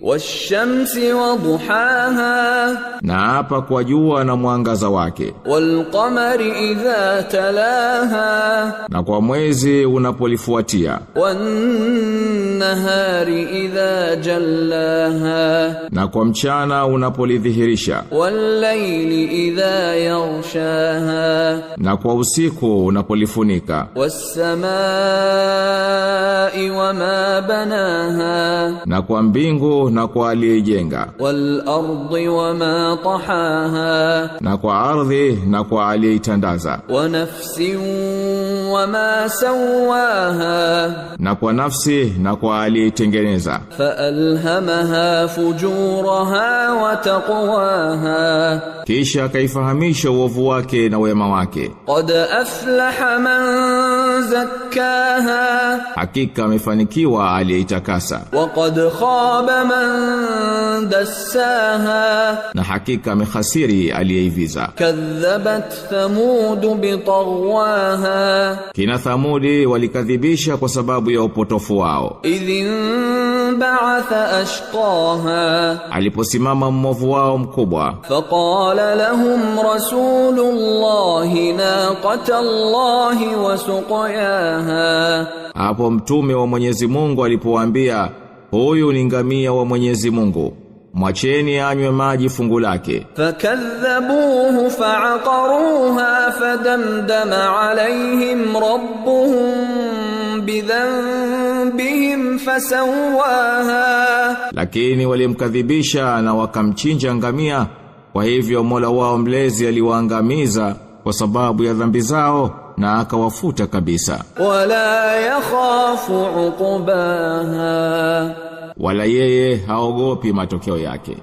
والشمس وضحاها naapa kwa jua na mwangaza wake والقمر إذا تلاها na kwa mwezi unapolifuatia والنهار إذا جلاها na kwa mchana unapolidhihirisha والليل إذا يغشاها na kwa usiku unapolifunika والسماء وما بناها na kwa mbingu na kwa aliyeijenga والأرض وما طحاها na kwa ardhi na kwa aliyeitandaza ونفس وما سواها na kwa nafsi na kwa aliyeitengeneza فألهمها فجورها وتقواها kisha akaifahamisha uovu wake na wema wake قد أفلح من زكاها hakika amefanikiwa aliyeitakasa وقد خاب من دساها na hakika amehasiri aliyeiviza كذبت ثمود بطغواها kina Thamudi walikadhibisha kwa sababu ya upotofu wao إذ انبعث أشقاها aliposimama mmovu wao mkubwa فقال لهم رسول الله ناقة الله وسقياها hapo mtume wa Mwenyezi Mungu alipowaambia huyu ni ngamia wa Mwenyezi Mungu mwacheni anywe maji fungu lake فكذبوه فعقروها فدمدم عليهم ربهم بذنبهم فسواها lakini walimkadhibisha na wakamchinja ngamia kwa hivyo Mola wao mlezi aliwaangamiza kwa sababu ya dhambi zao na akawafuta kabisa ولا يخاف عقباها wala yeye haogopi matokeo yake